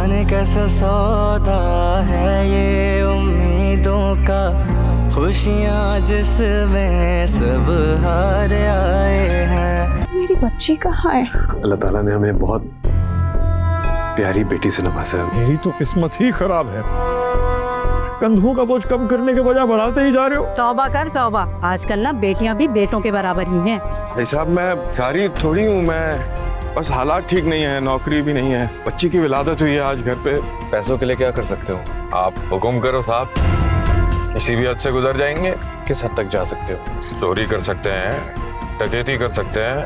जाने कैसा सौदा है ये उम्मीदों का, खुशियाँ जिसमें सब हार आए हैं। मेरी बच्ची कहाँ है? अल्लाह ताला ने हमें बहुत प्यारी बेटी से नवाजा है। मेरी तो किस्मत ही खराब है, कंधों का बोझ कम करने के बजाय बढ़ाते ही जा रहे हो। तौबा कर तौबा, आजकल ना बेटियां भी बेटों के बराबर ही हैं। भाई साहब मैं भिखारी थोड़ी हूँ, मैं बस हालात ठीक नहीं है, नौकरी भी नहीं है, बच्ची की विलादत हुई है आज घर पे। पैसों के लिए क्या कर सकते हो आप? हुक्म करो साहब, किसी भी हद से गुजर जाएंगे। किस हद तक जा सकते हो? चोरी कर सकते हैं, डकैती कर सकते हैं,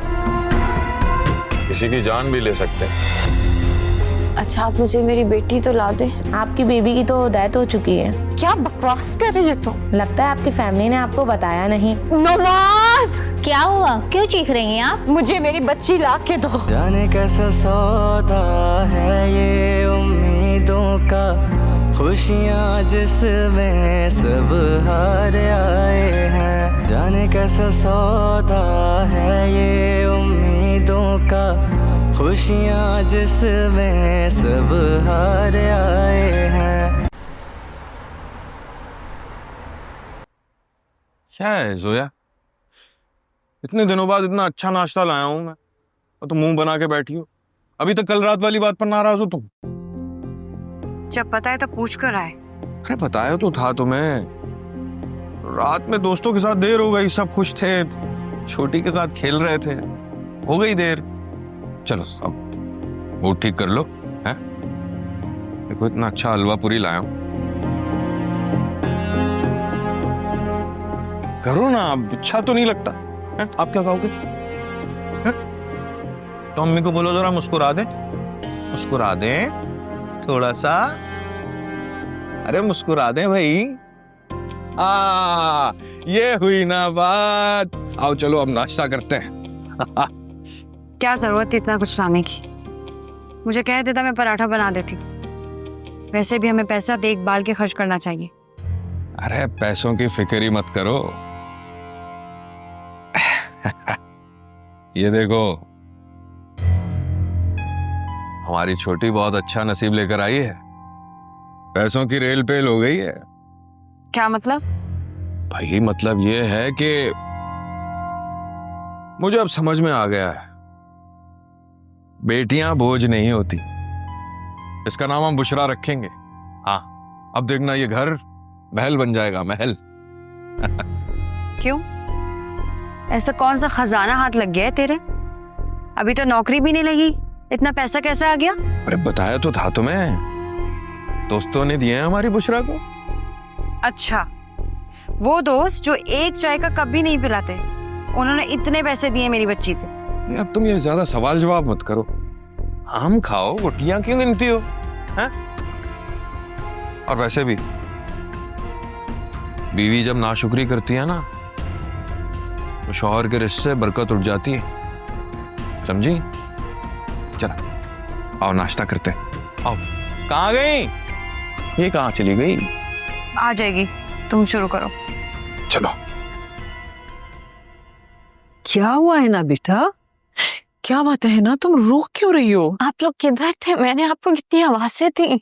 किसी की जान भी ले सकते हैं। अच्छा आप मुझे मेरी बेटी तो ला दे। आपकी बेबी की तो डेथ हो चुकी है। क्या बकवास कर रही है तुम? लगता है आपकी फैमिली ने आपको बताया नहीं। नवाज, क्या हुआ? क्यों चीख रही हैं आप? मुझे मेरी बच्ची ला के दो। जाने कैसा सौदा है ये उम्मीदों का, खुशियाँ जिसमें सब हार आए हैं। जाने कैसा सौदा है ये उम्मीदों का, खुशियाँ जिसमें सब हार आए हैं। क्या है जोया, इतने दिनों बाद इतना अच्छा नाश्ता लाया हूं मैं और तुम मुंह बना के बैठी हो। अभी तक कल रात वाली बात पर नाराज हो तुम। जब पता है तो पूछ कर आए। अरे बताया तो था तुम्हें, रात में दोस्तों के साथ देर हो गई, सब खुश थे, छोटी के साथ खेल रहे थे, हो गई देर। चलो अब मूड ठीक कर लो हैं? देखो इतना अच्छा हलवा पूरी लाया हूं, करो ना। अब अच्छा तो नहीं लगता है? आप क्या कहोगे? तो अम्मी को बोलो जरा मुस्कुरा दे, मुस्कुरा दे थोड़ा सा। अरे मुस्कुरा दे भाई। ये हुई ना बात। आओ चलो अब नाश्ता करते हैं। क्या जरूरत थी इतना कुछ लाने की? मुझे कह देता मैं पराठा बना देती। वैसे भी हमें पैसा देखभाल के खर्च करना चाहिए। अरे पैसों की फिक्र ही मत करो। ये देखो हमारी छोटी बहुत अच्छा नसीब लेकर आई है, पैसों की रेल पेल हो गई है। क्या मतलब? भाई मतलब ये है कि मुझे अब समझ में आ गया है, बेटियां बोझ नहीं होती। इसका नाम हम बुशरा रखेंगे। हाँ अब देखना ये घर महल बन जाएगा, महल। क्यों? ऐसा कौन सा खजाना हाथ लग गया है तेरे? अभी तो नौकरी भी नहीं लगी, इतना पैसा कैसे आ गया? अरे बताया तो था तुम्हें, दोस्तों ने दिए हैं हमारी बुशरा को। अच्छा, वो दोस्त जो एक चाय का कप भी नहीं पिलाते, उन्होंने इतने पैसे दिए मेरी बच्ची को। अब तुम ये ज्यादा सवाल जवाब मत करो। आम खाओ, गुटलियां क्यों गिनती हो हैं? और वैसे भी बीवी जब नाशुक्री करती है ना तो शौहर के रिश्ते से बरकत उठ जाती है, समझी? चला आओ नाश्ता करते हैं। आओ। कहाँ गई? ये कहाँ चली गई? आ जाएगी, तुम शुरू करो। चलो। क्या हुआ है ना बेटा? क्या बात है ना, तुम रो क्यों रही हो? आप लोग किधर थे? मैंने आपको कितनी आवाजें दी।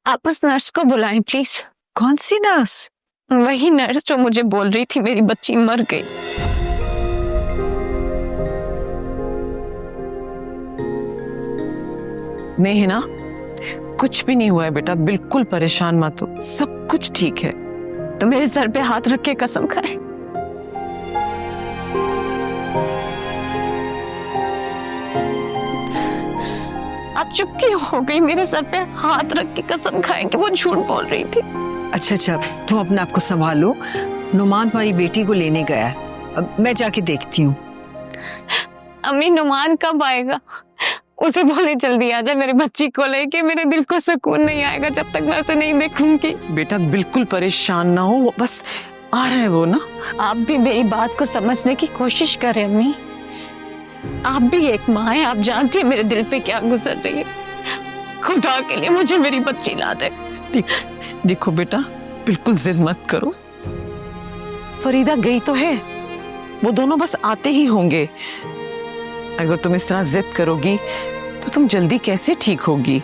आप उस नर्स को बुलाएं प्लीज। कौन सी नर्स? वही नर्स जो मुझे बोल रही थी मेरी बच्ची मर गई। नहीं है ना, कुछ भी नहीं हुआ है बेटा, बिल्कुल परेशान मत हो, सब कुछ ठीक है। तो मेरे सर पे हाथ रख के कसम खाए। आप चुप क्यों हो गई? मेरे सर पे हाथ रख के कसम खाए कि वो झूठ बोल रही थी। अच्छा अच्छा, तुम अपने आप को संभालो। नुमान तुम्हारी बेटी को लेने गया है, अब मैं जाके देखती हूँ। अम्मी नुमान कब आएगा? उसे बोले जल्दी आ जाए, मेरी बच्ची को लेके। मेरे दिल को सुकून नहीं आएगा जब तक मैं उसे नहीं देखूंगी। बेटा बिल्कुल परेशान ना हो, वो बस आ रहा है वो ना। आप भी मेरी बात को समझने की कोशिश करें अम्मी। आप भी एक माँ है, आप जानती हैं मेरे दिल पे क्या गुजर रही है। खुदा के लिए मुझे मेरी बच्ची ला दे। देखो बेटा बिल्कुल जिद मत करो, फरीदा गई तो है, वो दोनों बस आते ही होंगे। अगर तुम इस तरह जिद करोगी तो तुम जल्दी कैसे ठीक होगी?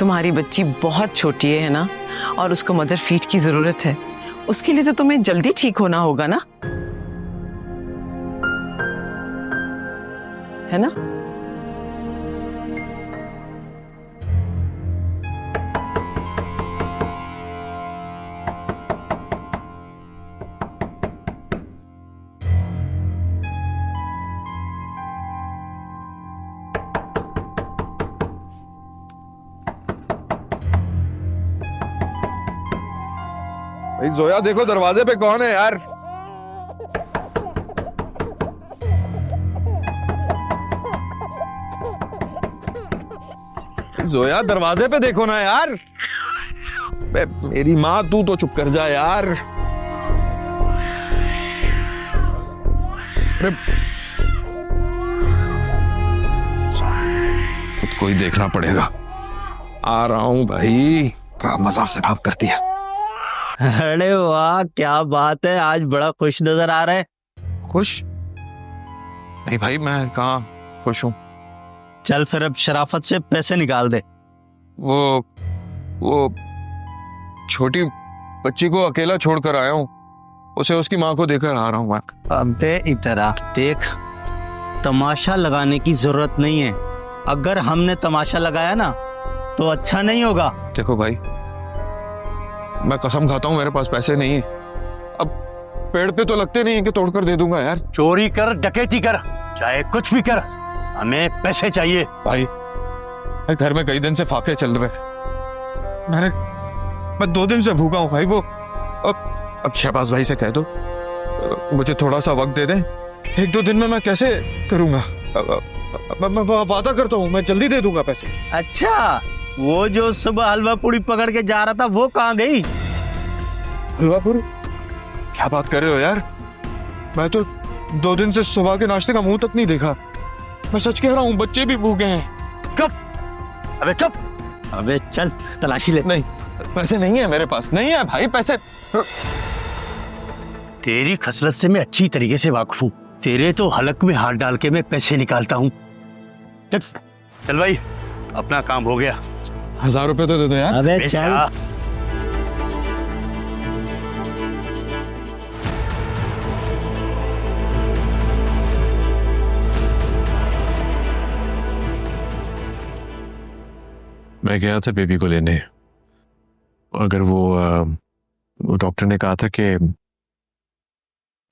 तुम्हारी बच्ची बहुत छोटी है ना, और उसको मदर फीड की जरूरत है। उसके लिए तो तुम्हें जल्दी ठीक होना होगा ना, है ना? भाई जोया, देखो दरवाजे पे कौन है यार? जोया, दरवाजे पे देखो ना यार। मेरी माँ, तू तो चुप कर जा यार। खुद को ही देखना पड़ेगा। आ रहा हूं भाई। क्या मजा खराब कर दिया। अरे वाह, क्या बात है, आज बड़ा खुश नजर आ रहा है। खुश? नहीं भाई, मैं कहाँ खुश हूँ। चल फिर अब शराफत से पैसे निकाल दे। वो छोटी बच्ची को अकेला छोड़कर आया हूँ, उसे उसकी माँ को देकर आ रहा हूँ मैं। अबे इधर आ, देख, तमाशा लगाने की जरूरत नहीं है। अगर हमने तमाशा लगाया ना तो अच्छा नहीं होगा। देखो भाई, मैं कसम खाता हूँ मेरे पास पैसे नहीं है। अब पेड़ पे तो लगते नहीं है कि तोड़कर दे दूंगा यार। चोरी कर, डकैती कर, चाहे कुछ भी कर, हमें पैसे चाहिए। भाई घर में कई दिन से फाके चल रहे। मैं 2 दिन से भूखा हूँ भाई। वो अब शहबाज भाई से कह दो मुझे थोड़ा सा वक्त दे दें। 1-2 दिन में मैं कैसे करूंगा? मैं वादा करता हूँ, मैं जल्दी दे दूंगा पैसे। अच्छा, वो जो सुबह हलवा पूड़ी पकड़ के जा रहा था वो कहाँ गई? हलवा पूड़ी? क्या बात कर रहे हो यार? मैं तो 2 दिन से सुबह के नाश्ते का मुंह तक नहीं देखा। मैं सच कह रहा हूँ, बच्चे भी भूखे हैं। चुप! अबे चुप! अबे चल तलाशी ले। नहीं, पैसे नहीं है मेरे पास, नहीं है भाई पैसे। तेरी खसरत से मैं अच्छी तरीके से वाकिफ हूँ। तेरे तो हलक में हाथ डाल के मैं पैसे निकालता हूँ। चल भाई, अपना काम हो गया। 1000 रुपए तो दे दो यार। अबे चल। मैं गया था बेबी को लेने, अगर वो डॉक्टर ने कहा था कि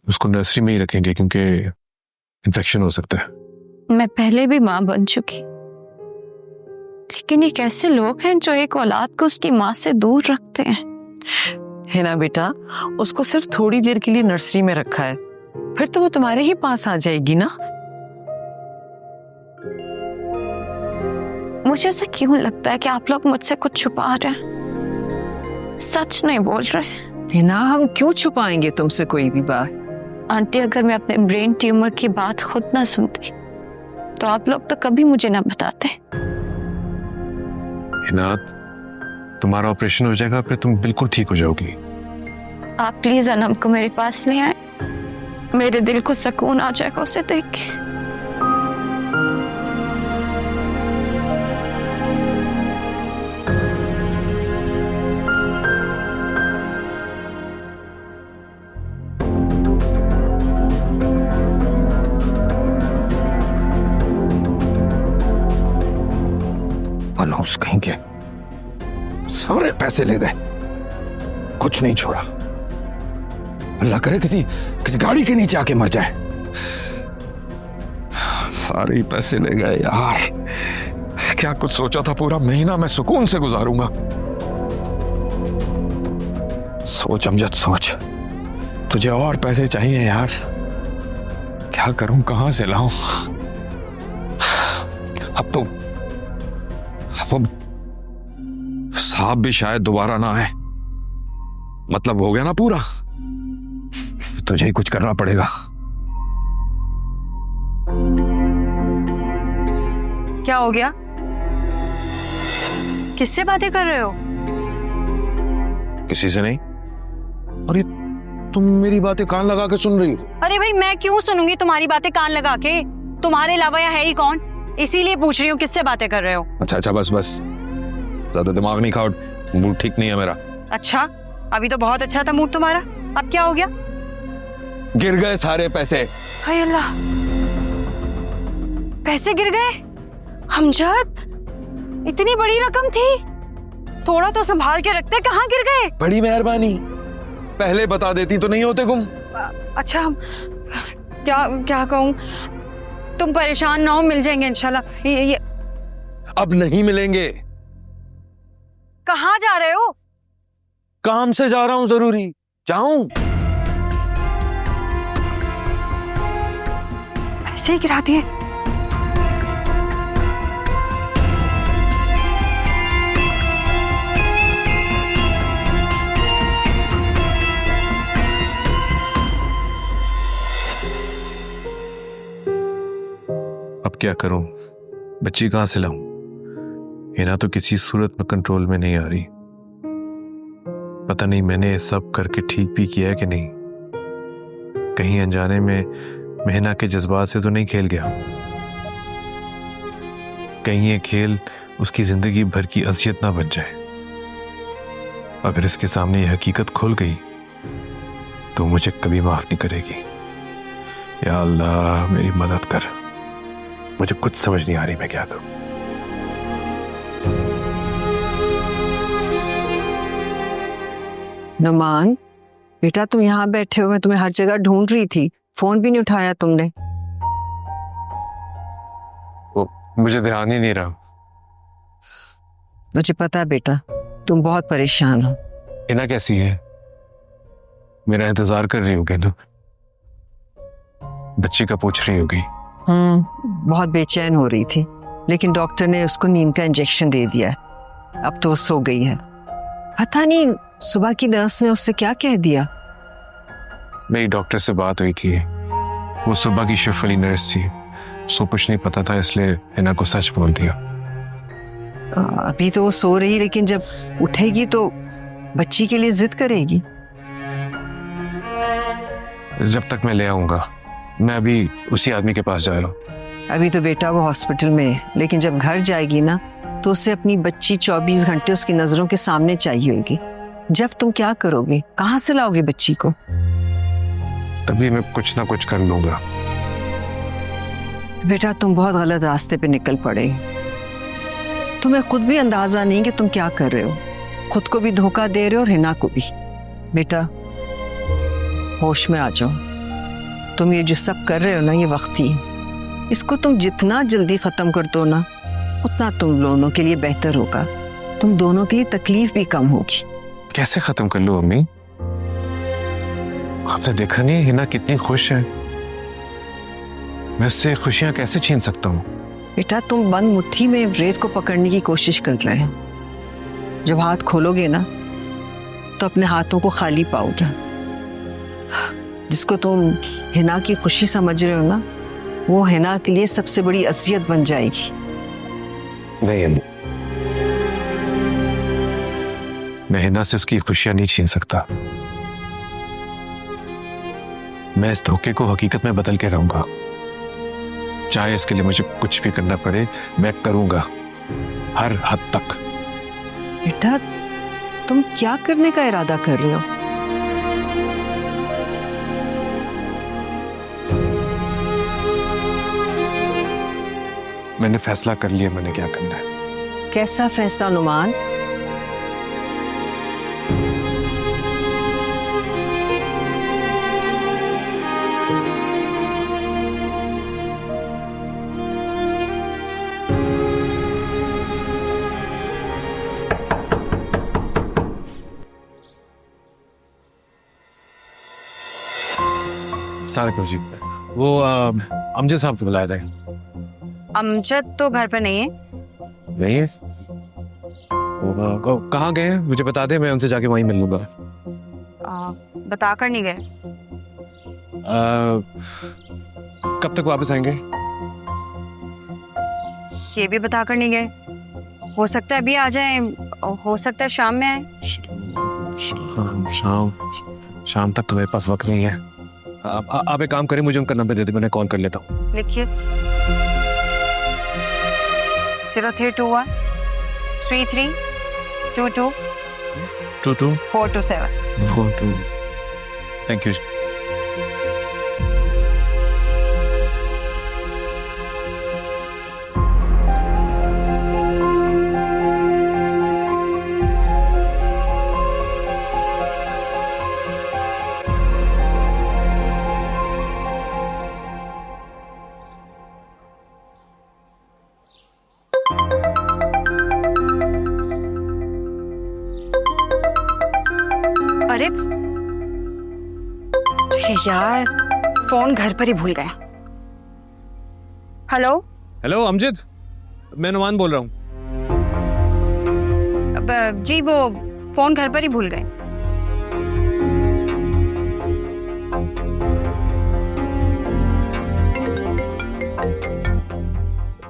उसको नर्सरी में ही रखेंगे क्योंकि इन्फेक्शन हो सकता है। मैं पहले भी माँ बन चुकी, लेकिन ये कैसे लोग हैं जो एक औलाद को उसकी माँ से दूर रखते हैं? है ना बेटा, उसको सिर्फ थोड़ी देर के लिए नर्सरी में रखा है, फिर तो वो तुम्हारे ही पास आ जाएगी ना। मुझे ऐसा क्यों लगता है कि आप लोग मुझसे कुछ छुपा रहे हैं, सच नहीं बोल रहे। है ना, हम क्यों छुपाएंगे तुमसे कोई भी बात? आंटी, अगर मैं अपने ब्रेन ट्यूमर की बात खुद ना सुनती तो आप लोग तो कभी मुझे ना बताते। इनात, तुम्हारा ऑपरेशन हो जाएगा, फिर तुम बिल्कुल ठीक हो जाओगी। आप प्लीज अनम को मेरे पास ले आए, मेरे दिल को सुकून आ जाएगा उसे देख के। अनाउंस कहेंगे, सारे पैसे ले गए, कुछ नहीं छोड़ा। अल्लाह करे किसी गाड़ी के नीचे आके मर जाए। सारे पैसे ले गए यार। क्या कुछ सोचा था, पूरा महीना मैं सुकून से गुजारूंगा। सोच अमजद सोच, तुझे और पैसे चाहिए यार। क्या करूं, कहां से लाऊं? अब तो वो साहब भी शायद दोबारा ना आए। मतलब हो गया ना पूरा, तुझे ही कुछ करना पड़ेगा। क्या हो गया? किससे बातें कर रहे हो? किसी से नहीं। अरे तुम मेरी बातें कान लगा के सुन रही हो? अरे भाई, मैं क्यों सुनूंगी तुम्हारी बातें कान लगा के? तुम्हारे अलावा यहाँ है ही कौन? इसीलिए पूछ रही हूँ किससे बातें कर रहे हो। अच्छा बस ज्यादा दिमाग नहीं खाओ, मूड ठीक नहीं है मेरा। अच्छा, अभी तो बहुत अच्छा था मूड तुम्हारा, अब क्या हो गया? गिर गए सारे पैसे। हाय अल्लाह, पैसे गिर गए? हमजद, इतनी बड़ी रकम थी, थोड़ा तो संभाल के रखते, कहाँ गिर गए? बड़ी मेहरबानी, पहले बता देती तो नहीं होते गुम। अच्छा, क्या क्या कहूँ, तुम परेशान ना हो, मिल जाएंगे इंशाल्लाह। ये अब नहीं मिलेंगे। कहाँ जा रहे हो? काम से जा रहा हूं, जरूरी जाऊं। ऐसे ही गिरा दिए। अब क्या करूं, बच्ची कहां से लाऊं? हिना तो किसी सूरत में कंट्रोल में नहीं आ रही। पता नहीं मैंने सब करके ठीक भी किया है कि नहीं। कहीं अनजाने में मैं हिना के जज्बात से तो नहीं खेल गया। कहीं ये खेल उसकी जिंदगी भर की अजियत ना बन जाए। अगर इसके सामने ये हकीकत खुल गई तो मुझे कभी माफ नहीं करेगी। या अल्लाह मेरी मदद कर, मुझे कुछ समझ नहीं आ रही मैं क्या करूं। नुमान बेटा, तुम यहाँ बैठे हो, मैं तुम्हें हर जगह ढूंढ रही थी, फोन भी नहीं उठाया तुमने। वो मुझे ध्यान ही नहीं रहा। मुझे पता है बेटा, तुम बहुत परेशान हो। हिना कैसी है? मेरा इंतजार कर रही होगी ना? बच्ची का पूछ रही होगी। बहुत बेचैन हो रही थी, लेकिन डॉक्टर ने उसको नींद का इंजेक्शन दे दिया है। अब तो वो सो गई है। पता नहीं सुबह की नर्स ने उससे क्या कह दिया। मेरी डॉक्टर से बात हुई थी, वो सुबह की शिफ्ट वाली नर्स थी, सो कुछ नहीं पता था, इसलिए हिना को सच बोल दिया। अभी तो वो सो रही, लेकिन जब उठेगी तो बच्ची के लिए जिद करेगी। जब तक मैं ले आऊंगा, मैं अभी उसी आदमी के पास जा रहा हूँ। अभी तो बेटा वो हॉस्पिटल में है, लेकिन जब घर जाएगी ना तो उसे अपनी बच्ची 24 घंटे उसकी नजरों के सामने चाहिए होगी। जब तुम क्या करोगे, कहाँ से लाओगे बच्ची को? तभी मैं कुछ ना कुछ कर लूंगा। बेटा तुम बहुत गलत रास्ते पे निकल पड़े। तुम्हें खुद भी अंदाजा नहीं कि तुम क्या कर रहे हो। खुद को भी धोखा दे रहे हो और हिना को भी। बेटा होश में आ जाओ। तुम ये जो सब कर रहे हो ना, ये वक्ती है। इसको तुम जितना जल्दी खत्म कर दो ना, उतना तुम दोनों के लिए बेहतर होगा। तुम दोनों के लिए तकलीफ भी कम होगी। कैसे खत्म कर लूं अम्मी? आपने देखा नहीं हिना कितनी खुश है, मैं उससे खुशियां कैसे छीन सकता हूँ? बेटा तुम बंद मुट्ठी में रेत को पकड़ने की कोशिश कर रहे हैं। जब हाथ खोलोगे ना तो अपने हाथों को खाली पाओगे। जिसको तुम हिना की खुशी समझ रहे हो ना, वो हिना के लिए सबसे बड़ी अजियत बन जाएगी। नहीं अम्मी, मैं हिना से उसकी खुशियां नहीं छीन सकता। मैं इस धोखे को हकीकत में बदल के रहूंगा। चाहे इसके लिए मुझे कुछ भी करना पड़े, मैं करूंगा, हर हद तक। बेटा तुम क्या करने का इरादा कर रहे हो? मैंने फैसला कर लिया मैंने क्या करना है। कैसा फैसला नुमान? जी, वो अमजद साहब को बुलाया था। अमजद तो घर पे नहीं है। नहीं है? वो कहाँ गए हैं मुझे बता दे, मैं उनसे जाके वहीं मिल लूंगा। बता कर नहीं गए। कब तक वापस आएंगे? ये भी बता कर नहीं गए। हो सकता है अभी आ जाए, हो सकता है शाम में आए। शाम तक तो मेरे पास वक्त नहीं है। आप एक काम करें, मुझे उनका नंबर दे दे, मैं कॉल कर लेता हूँ। लिखिए 0321 33 224247। 42 थैंक यू। अरे यार, फोन घर पर ही भूल गए। हेलो हेलो अमजद, मैं नुमान बोल रहा हूँ। जी, वो फोन घर पर ही भूल गए।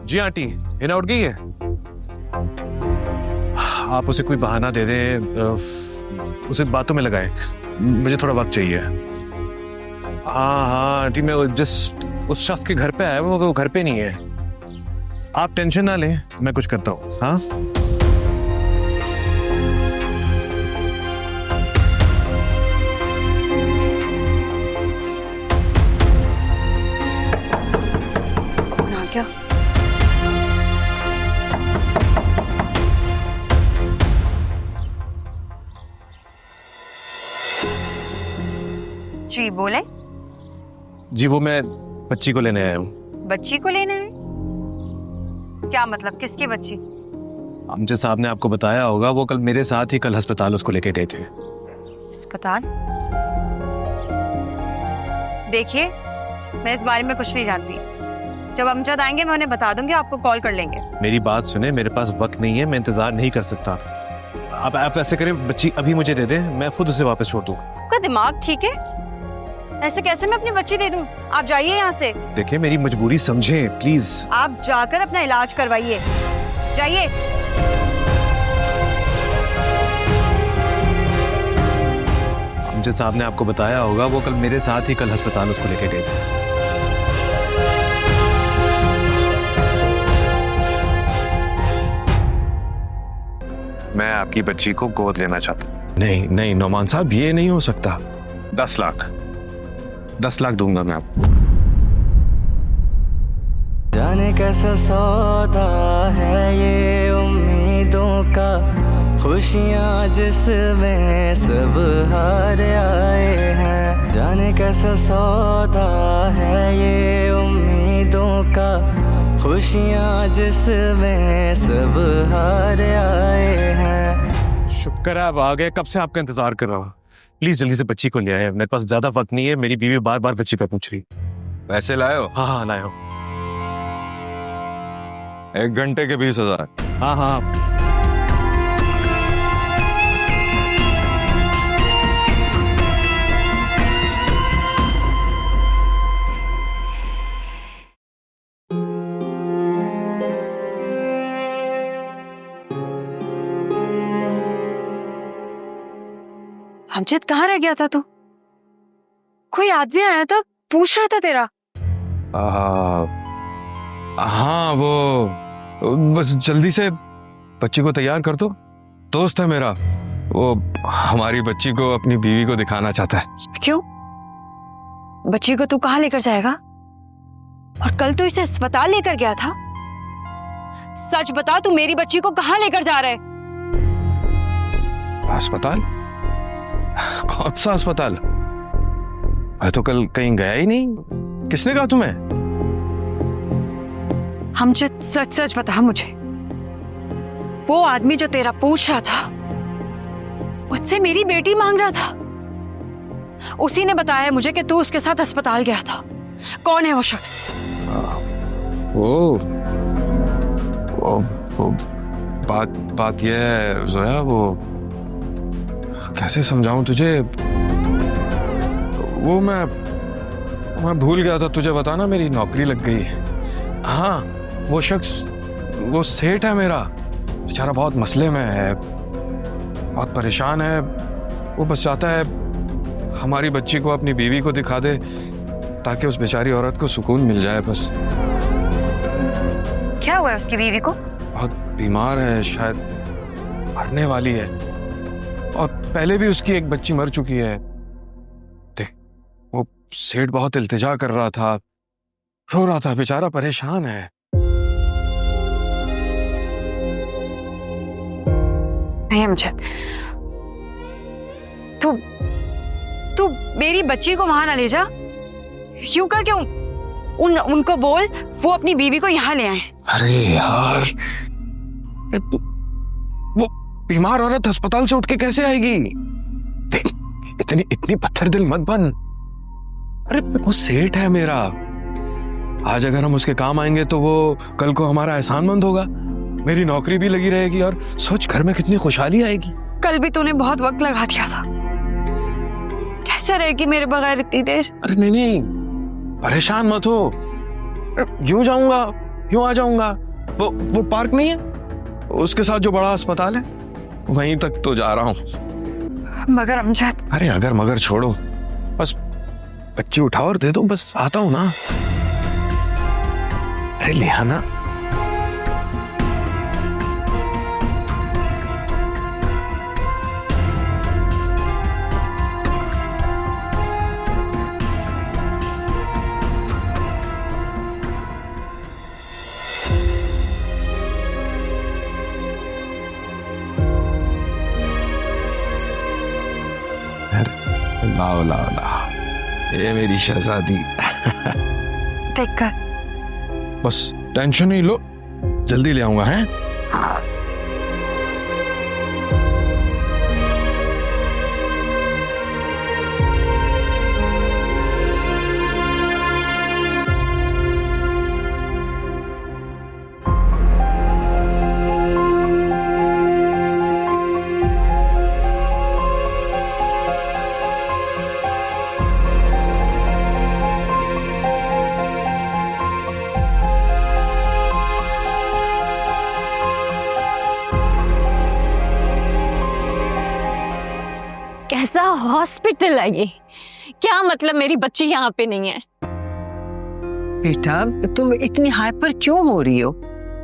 जी आंटी, हिना उठ गई है। आप उसे कोई बहाना दे दें, उसे बातों में लगाए, मुझे थोड़ा वक्त चाहिए। हाँ आंटी, मैं जिस उस शख्स के घर पे आया वो घर पे नहीं है। आप टेंशन ना लें, मैं कुछ करता हूँ। हाँ कौन आ गया? जी बोले। जी, वो मैं बच्ची को लेने आया हूँ। बच्ची को लेना है? क्या मतलब, किसकी बच्ची? अमजद साहब ने आपको बताया होगा, वो कल मेरे साथ ही कल अस्पताल उसको लेके गए थे। अस्पताल? देखिए, मैं इस बारे में कुछ नहीं जानती। जब अमजद आएंगे मैं उन्हें बता दूंगी, आपको कॉल कर लेंगे। मेरी बात सुने, मेरे पास वक्त नहीं है, मैं इंतजार नहीं कर सकता। आप ऐसे करें, बच्ची अभी मुझे दे दें, मैं खुद उसे वापस छोड़ दूँ। आपका दिमाग ठीक है? ऐसे कैसे मैं अपनी बच्ची दे दूं? आप जाइए यहाँ से। देखिए, मेरी मजबूरी समझें प्लीज। आप जाकर अपना इलाज करवाइए, जाइए। अमजद साहब ने आपको बताया होगा, वो कल मेरे साथ ही कल अस्पताल उसको लेके गए थे। मैं आपकी बच्ची को गोद लेना चाहता हूँ। नहीं नहीं नौमान साहब, ये नहीं हो सकता। 10 लाख 10 लाख दूंगा मैं आपको। जाने कैसा सौदा है ये उम्मीदों का, खुशियाँ जिसमें सब हार आए हैं। जाने कैसा सौदा है ये उम्मीदों का, खुशियाँ जिसमें सब हार आए हैं। शुक्र है आप आ गए, कब से आपका इंतजार कर रहा हूँ। प्लीज जल्दी से बच्ची को ले आए, मेरे पास ज्यादा वक्त नहीं है। मेरी बीवी बार बार बच्ची पे पूछ रही। पैसे लाए हो? हाँ हाँ लाया हूँ। 1 घंटे के 20,000। हाँ हाँ। अमजद, कहाँ रह गया था तू? कोई आदमी आया था, पूछ रहा था तेरा। हाँ, वो बस जल्दी से बच्ची को तैयार कर दो। दोस्त है मेरा, वो हमारी बच्ची को अपनी बीवी को दिखाना चाहता है। क्यों? बच्ची को तू कहाँ लेकर जाएगा? और कल तो इसे अस्पताल लेकर गया था। सच बता, तू मेरी बच्ची को कहाँ लेकर जा रहा है? अस्पताल? कौन सा अस्पताल? मैं तो कल कहीं गया ही नहीं। किसने कहा तुम्हें? अमजद, सच सच बता मुझे, वो आदमी जो तेरा पूछ रहा था, मुझसे मेरी बेटी मांग रहा था। उसी ने बताया मुझे कि तू उसके साथ अस्पताल गया था। कौन है वो शख्स? वो बात ये है जोया, वो कैसे समझाऊं तुझे। वो मैं भूल गया था तुझे बताना, मेरी नौकरी लग गई। हाँ, वो शख्स, वो सेठ है मेरा, बेचारा बहुत मसले में है, बहुत परेशान है। वो बस चाहता है हमारी बच्ची को अपनी बीवी को दिखा दे, ताकि उस बेचारी औरत को सुकून मिल जाए। बस। क्या हुआ है उसकी बीवी को? बहुत बीमार है, शायद मरने वाली है, और पहले भी उसकी एक बच्ची मर चुकी है। देख, वो सेठ बहुत इल्तिजा कर रहा था, रो रहा था, बेचारा परेशान है। नहीं अमजद, तू मेरी बच्ची को वहां ना ले जा। यूं कर क्यों? उनको बोल वो अपनी बीवी को यहाँ ले आए। अरे यार, वो बीमार औरत अस्पताल से उठ के कैसे आएगी? देख, इतनी पत्थर दिल मत बन। अरे वो सेठ है मेरा, आज अगर हम उसके काम आएंगे तो वो कल को हमारा एहसानमंद होगा, मेरी नौकरी भी लगी रहेगी, और सोच घर में कितनी खुशहाली आएगी। कल भी तूने बहुत वक्त लगा दिया था, कैसे रहेगी मेरे बगैर इतनी देर? अरे नहीं, परेशान मत हो, यूं जाऊंगा, यूं आ जाऊंगा। वो पार्क नहीं है, उसके साथ जो बड़ा अस्पताल है, वहीं तक तो जा रहा हूं। मगर अमजद। अरे अगर मगर छोड़ो, बस बच्ची उठाओ और दे दो, बस आता हूं ना। अरे ले आना। लाओ लाओ लाओ, ये मेरी शहजादी। देख कर बस टेंशन नहीं लो, जल्दी ले आऊंगा। हैं? हाँ। कैसा हॉस्पिटल है ये? क्या मतलब मेरी बच्ची यहाँ पे नहीं है? बेटा तुम इतनी हाइपर क्यों हो रही हो?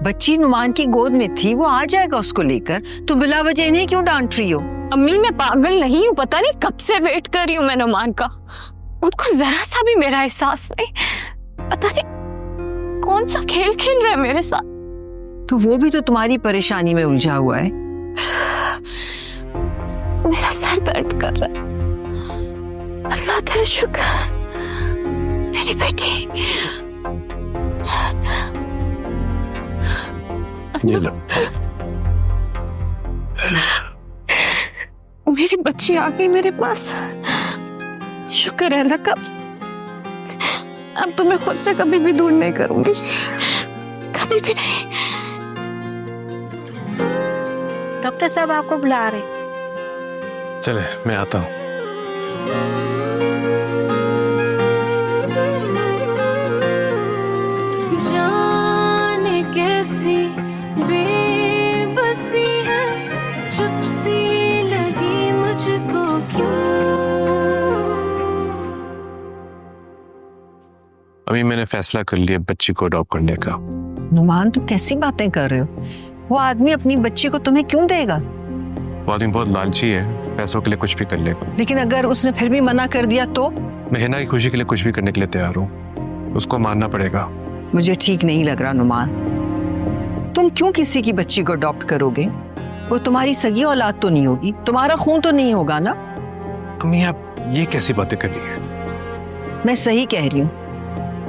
बच्ची नुमान की गोद में थी, वो आ जाएगा उसको लेकर। तुम बिला वजह इन्हें क्यों डांट रही हो? अम्मी मैं पागल नहीं हूँ, पता नहीं कब से वेट कर रही हूँ मैं नुमान का। उनको जरा सा भी मेरा एहसास नहीं, पता नहीं कौन सा खेल खेल रहा है मेरे साथ। तो वो भी तो तुम्हारी परेशानी में उलझा हुआ है। मेरा सर दर्द कर रहा है। अल्लाह तेरा शुक्र, मेरी बेटी। ये लो। मेरी बच्ची आ गई मेरे पास, शुक्र है अल्लाह का। अब तो मैं खुद से कभी भी दूर नहीं करूंगी, कभी भी नहीं। डॉक्टर साहब आपको बुला रहे। चले मैं आता हूँ। जाने कैसी बेबसी है, चुप सी लगी मुझको क्यों। अभी मैंने फैसला कर लिया बच्ची को अडॉप्ट करने का। नुमान तुम कैसी बातें कर रहे हो? वो आदमी अपनी बच्ची को तुम्हें क्यों देगा? वो आदमी बहुत लालची है, पैसों के लिए कुछ भी कर लेगा। लेकिन अगर उसने फिर भी मना कर दिया तो? मैं हिना की खुशी के लिए कुछ भी करने के लिए तैयार हूँ, उसको मानना पड़ेगा। मुझे ठीक नहीं लग रहा नुमान, तुम क्यों किसी की बच्ची को अडॉप्ट करोगे? वो तुम्हारी सगी औलाद तो नहीं होगी, तुम्हारा खून तो नहीं होगा ना? अम्मी आप ये कैसी बातें कर रही है? मैं सही कह रही हूँ,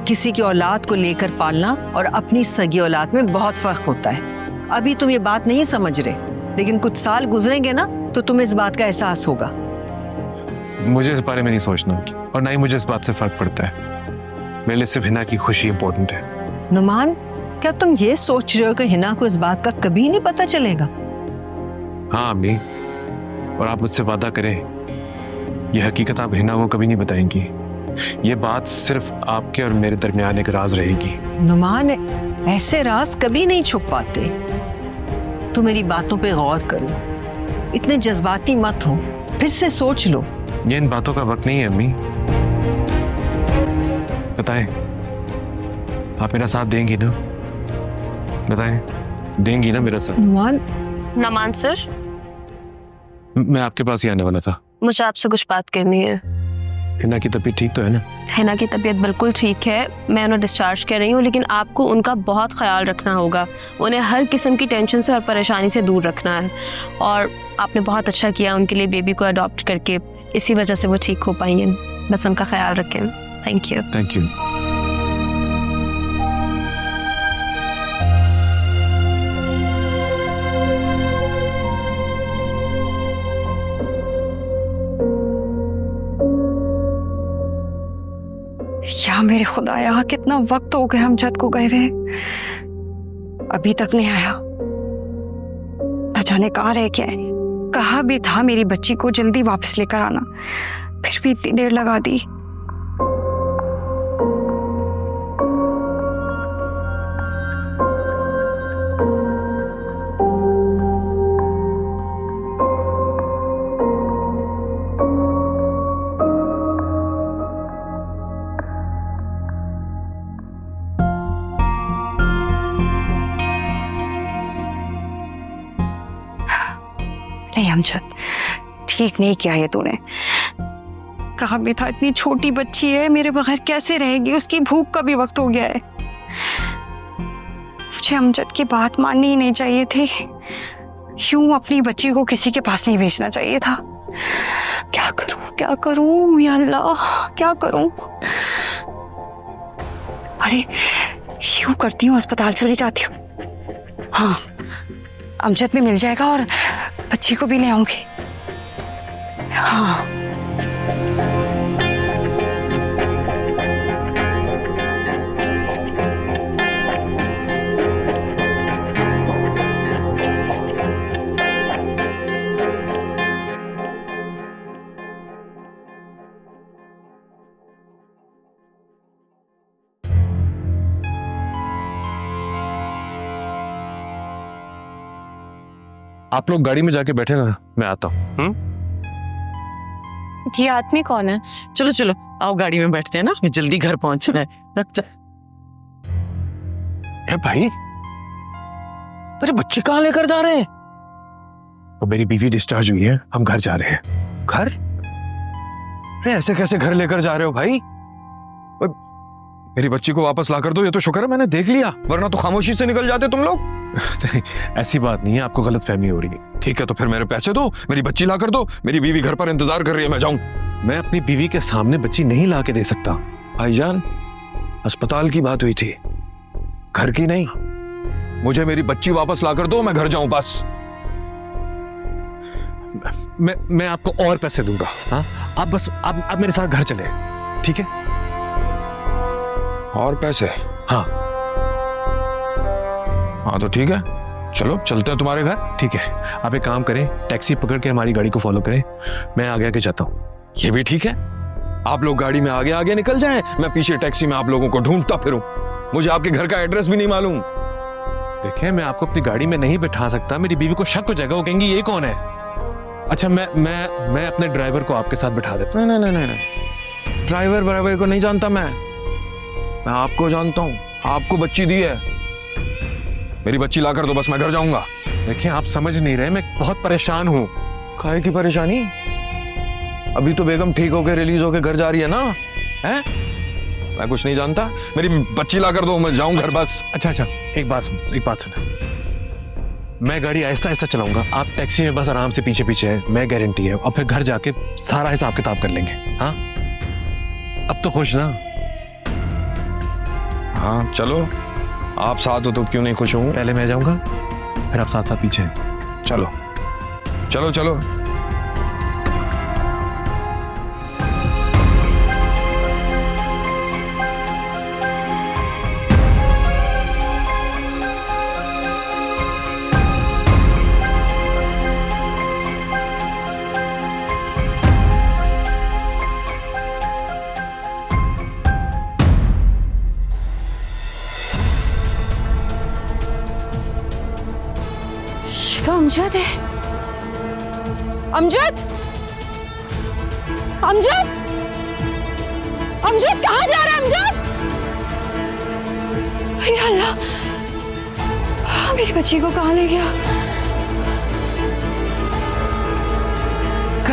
किसी की औलाद को लेकर पालना और अपनी सगी औलाद में बहुत फर्क होता है। अभी तुम ये बात नहीं समझ रहे, लेकिन कुछ साल गुजरेंगे ना तो तुम्हें इस बात का एहसास होगा। मुझे इस बारे में नहीं सोचना, और ना ही मुझे इस बात से फर्क पड़ता है। मेरे लिए सिर्फ हिना की खुशी इंपॉर्टेंट है। नुमान क्या तुम ये सोच रहे हो कि हिना को इस बात का कभी नहीं पता चलेगा? हाँ अम्मी, और आप मुझसे वादा करें, यह हकीकत आप हिना को कभी नहीं बताएंगी। ये बात सिर्फ आपके और मेरे दरमियान एक राज रहेगी। नुमान ऐसे राज कभी नहीं छुप पाते। तुम मेरी बातों पे गौर करो, इतने जज्बाती मत हो, फिर से सोच लो। ये इन बातों का वक्त नहीं है अम्मी। बताएं, आप मेरा साथ देंगी ना? बताएं, देंगी ना मेरा साथ? नुमान नमान सर, मैं आपके पास ही आने वाला था। मुझे आपसे कुछ बात करनी है। हिना की तबीयत ठीक तो है ना? हिना की तबीयत बिल्कुल ठीक है, मैं उन्हें डिस्चार्ज कर रही हूँ, लेकिन आपको उनका बहुत ख्याल रखना होगा। उन्हें हर किस्म की टेंशन से और परेशानी से दूर रखना है। और आपने बहुत अच्छा किया उनके लिए बेबी को अडॉप्ट करके, इसी वजह से वो ठीक हो पाई हैं। बस उनका ख्याल रखें। Thank you. Thank you. या मेरे खुदाया, कितना वक्त हो गया अमजद को गए हुए, अभी तक नहीं आया। न जाने कहाँ रह गया है। कहा भी था मेरी बच्ची को जल्दी वापस लेकर आना, फिर भी इतनी देर लगा दी। नहीं अमजद, ठीक नहीं किया ये तूने। कहा भी था इतनी छोटी बच्ची है, मेरे बगैर कैसे रहेगी, उसकी भूख का भी वक्त हो गया है। मुझे अमजद की बात माननी ही नहीं चाहिए थी, यूं अपनी बच्ची को किसी के पास नहीं भेजना चाहिए था। क्या करूं या अल्लाह, क्या करूं। अरे यूं करती हूँ, अस्पताल चली जाती हूँ। हाँ, अमजद भी मिल जाएगा और बच्ची को भी ले आऊंगी। हाँ। आप लोग गाड़ी में जाके बैठे ना, मैं आता हूँ। ये आदमी कौन है? चलो चलो आओ गाड़ी में बैठते हैं ना, जल्दी घर पहुंचना है। रख जा। भाई तेरे बच्चे कहाँ लेकर जा रहे हैं? तो मेरी बीवी डिस्चार्ज हुई है, हम घर जा रहे हैं। घर? अरे ऐसे कैसे घर लेकर जा रहे हो भाई? मेरी बच्ची को वापस ला कर दो, ये तो शुक्र है मैंने देख लिया, वरना तो खामोशी से निकल जाते तुम लोग। ऐसी बात नहीं है, आपको गलतफहमी हो रही है। ठीक है तो फिर मेरे पैसे दो, मेरी बच्ची ला कर दो। मेरी बीवी घर पर इंतजार कर रही है, मैं जाऊं। मैं अपनी बीवी के सामने बच्ची नहीं ला के दे सकता। भाईजान, अस्पताल की बात हुई थी, घर की नहीं। मुझे मेरी बच्ची वापस ला कर दो, मैं घर जाऊं बस। मैं आपको और पैसे दूंगा। हाँ, आप बस आप मेरे साथ घर चले, ठीक है? और पैसे? हाँ हाँ तो ठीक है, चलो चलते हैं तुम्हारे घर। ठीक है, आप एक काम करें, टैक्सी पकड़ के हमारी गाड़ी को फॉलो करें, मैं आगे आगे जाता हूँ। ये भी ठीक है, आप लोग गाड़ी में आगे आगे निकल जाएं, मैं पीछे टैक्सी में आप लोगों को ढूंढता फिरूं। मुझे आपके घर का एड्रेस भी नहीं मालूम। देखें, मैं आपको अपनी गाड़ी में नहीं बैठा सकता, मेरी बीवी को शक हो जाएगा, वो कहेंगी ये कौन है। अच्छा, मैं अपने ड्राइवर को आपके साथ बैठा देता हूँ। नहीं, ड्राइवर को नहीं जानता मैं आपको जानता हूँ। आपको बच्ची दी है, मेरी बच्ची ला कर दो बस, मैं घर जाऊंगा। देखिए, आप समझ नहीं रहे, मैं बहुत परेशान हूँ। काहे की परेशानी? अभी तो बेगम ठीक होकर रिलीज होकर घर जा रही है ना, हैं? मैं कुछ नहीं जानता, मेरी बच्ची ला कर दो, मैं जाऊं घर बस। अच्छा, एक बात सुना, मैं गाड़ी आहिस्ता आहिस्ता चलाऊंगा, आप टैक्सी में बस आराम से पीछे पीछे है, मैं गारंटी है, और फिर घर जाके सारा हिसाब किताब कर लेंगे। हाँ, अब तो खुश ना? हाँ चलो, आप साथ हो तो क्यों नहीं खुश हूँ। पहले मैं जाऊंगा, फिर आप साथ साथ पीछे। चलो चलो चलो। तो अमजद है। अमजद कहाँ जा रहा है अमजद? या अल्लाह, मेरी बच्ची को कहाँ ले गया?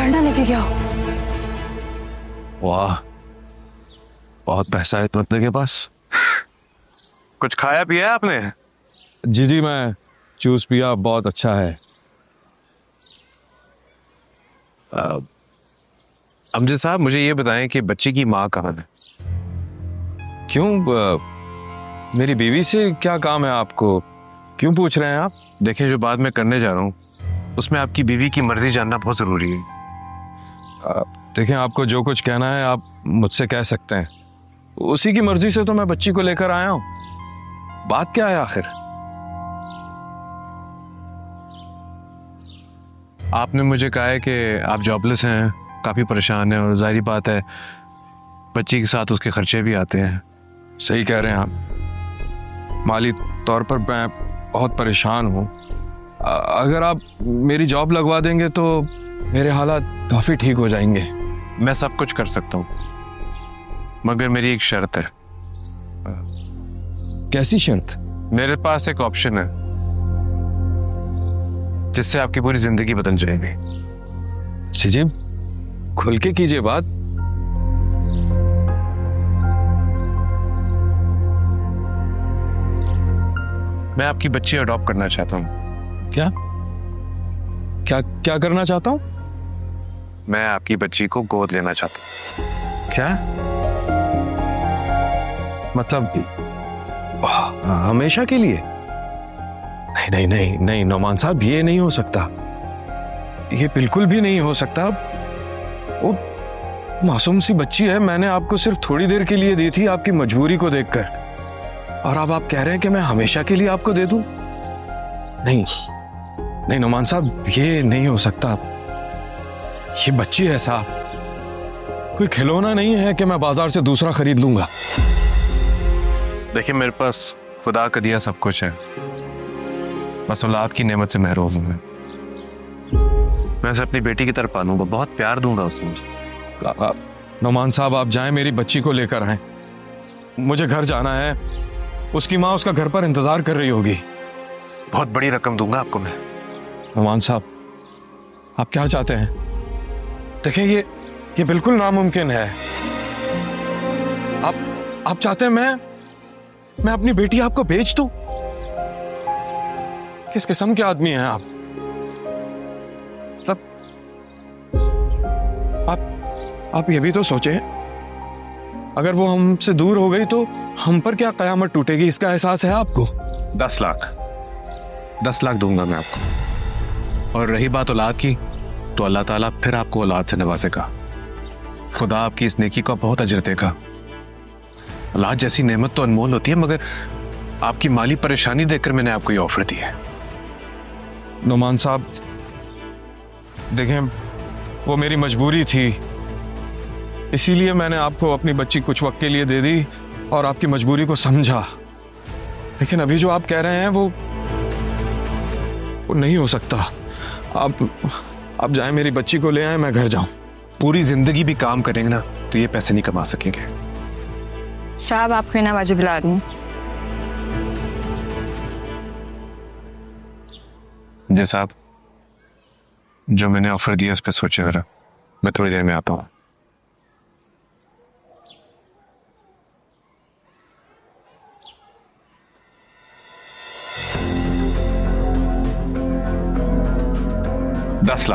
घर ना लेके गया हो। वाह, बहुत पैसा है तुम्हारे के पास। कुछ खाया पिया है आपने? जी जी, मैं जूस पिया, बहुत अच्छा है। अमजद साहब, मुझे ये बताएं कि बच्ची की माँ कहाँ है? क्यों, मेरी बीवी से क्या काम है आपको? क्यों पूछ रहे हैं आप? देखें, जो बात मैं करने जा रहा हूँ उसमें आपकी बीवी की मर्जी जानना बहुत जरूरी है। देखें, आपको जो कुछ कहना है आप मुझसे कह सकते हैं। उसी की मर्जी से तो मैं बच्ची को लेकर आया हूँ। बात क्या है आखिर? आपने मुझे कहा है कि आप जॉबलेस हैं, काफ़ी परेशान हैं, और जाहिर बात है बच्ची के साथ उसके खर्चे भी आते हैं। सही कह रहे हैं आप। माली तौर पर मैं बहुत परेशान हूँ। अगर आप मेरी जॉब लगवा देंगे तो मेरे हालात काफ़ी ठीक हो जाएंगे। मैं सब कुछ कर सकता हूँ, मगर मेरी एक शर्त है। कैसी शर्त? मेरे पास एक ऑप्शन है जिससे आपकी पूरी जिंदगी बदल जाएगी। जी, खुल के कीजिए बात। मैं आपकी बच्ची अडॉप्ट करना चाहता हूँ। क्या क्या क्या करना चाहता हूँ? मैं आपकी बच्ची को गोद लेना चाहता हूँ। क्या मतलब? हमेशा के लिए? नहीं नहीं नहीं नहीं नौमान साहब, ये नहीं हो सकता। ये बिल्कुल भी नहीं हो सकता। वो मासूम सी बच्ची है, मैंने आपको सिर्फ थोड़ी देर के लिए दी थी आपकी मजबूरी को देखकर, और अब आप कह रहे हैं कि मैं हमेशा के लिए आपको दे दूं? नहीं नहीं नौमान साहब, ये नहीं हो सकता। ये बच्ची है साहब, कोई खिलौना नहीं है कि मैं बाजार से दूसरा खरीद लूंगा। देखिए, मेरे पास खुदा का दिया सब कुछ है, बस औलाद की नेमत से महरूम हूं मैं उसे अपनी बेटी की तरफ पालूंगा, बहुत प्यार दूंगा उसे। मुझे नौमान साहब, आप जाएं, मेरी बच्ची को लेकर आएं। मुझे घर जाना है, उसकी माँ उसका घर पर इंतजार कर रही होगी। बहुत बड़ी रकम दूंगा आपको मैं। नौमान साहब, आप क्या चाहते हैं? देखिए, ये बिल्कुल नामुमकिन है। आप चाहते हैं मैं अपनी बेटी आपको बेच दूं? किस किस्म के आदमी हैं आप? मतलब आप ये भी तो सोचें, अगर वो हमसे दूर हो गई तो हम पर क्या कयामत टूटेगी, इसका एहसास है आपको? 10 लाख दूंगा मैं आपको। और रही बात औलाद की, तो अल्लाह ताला फिर आपको औलाद से नवाजेगा। खुदा आपकी इस नेकी का बहुत अजर देगा। औलाद जैसी नेमत तो अनमोल होती है, मगर आपकी माली परेशानी देखकर मैंने आपको ये ऑफर दी है। नौमान साहब, देखें, वो मेरी मजबूरी थी, इसीलिए मैंने आपको अपनी बच्ची कुछ वक्त के लिए दे दी और आपकी मजबूरी को समझा। लेकिन अभी जो आप कह रहे हैं वो नहीं हो सकता। आप जाएं, मेरी बच्ची को ले आए, मैं घर जाऊं। पूरी जिंदगी भी काम करेंगे ना तो ये पैसे नहीं कमा सकेंगे। साहब, आपको ना बाजू बुला रही हूँ। जी साहब, जो मैंने ऑफर दिया उस पर सोचे जरा, मैं थोड़ी देर में आता हूँ। दस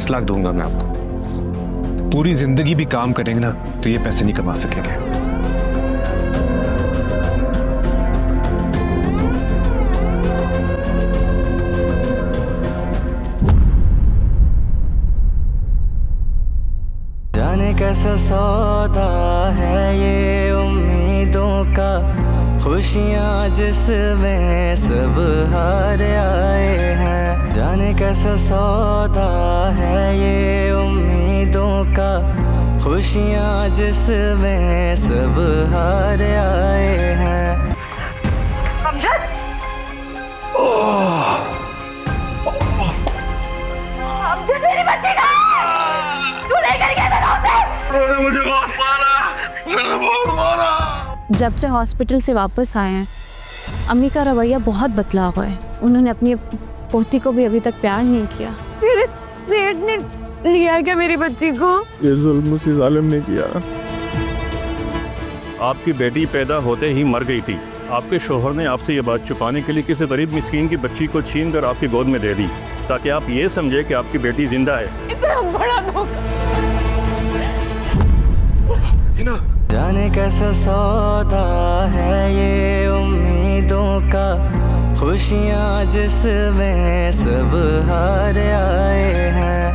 लाख दूंगा मैं आपको। पूरी जिंदगी भी काम करेंगे ना तो ये पैसे नहीं कमा सकेंगे। जाने कैसा सौदा है ये उम्मीदों का, खुशियाँ जिसमें सब हार आए हैं। जाने कैसा सौदा है ये उम्मीदों का, खुशियाँ जिसमें सब हार आए हैं। अमजद, अमजद, मेरी बच्ची का तू लेकर गया था उसे? मुझे बहुत मारा। जब से हॉस्पिटल से वापस आए हैं, अम्मी का रवैया बहुत बदला हुआ है। उन्होंने अपनी पोती को भी अभी तक प्यार नहीं किया। तेरे सेठ ने लिया क्या मेरी बच्ची को? ये जुल्म उसी जालिम ने किया। आपकी बेटी पैदा होते ही मर गई थी। आपके शोहर ने आपसे ये बात छुपाने के लिए किसी गरीब मिस्कीन की बच्ची को छीन कर आपकी गोद में दे दी, ताकि आप ये समझे कि आपकी बेटी जिंदा है। इतना बड़ा धोखा। जाने कैसा सौदा है ये उम्मीदों का, खुशियाँ जिसमें सब हार आए हैं।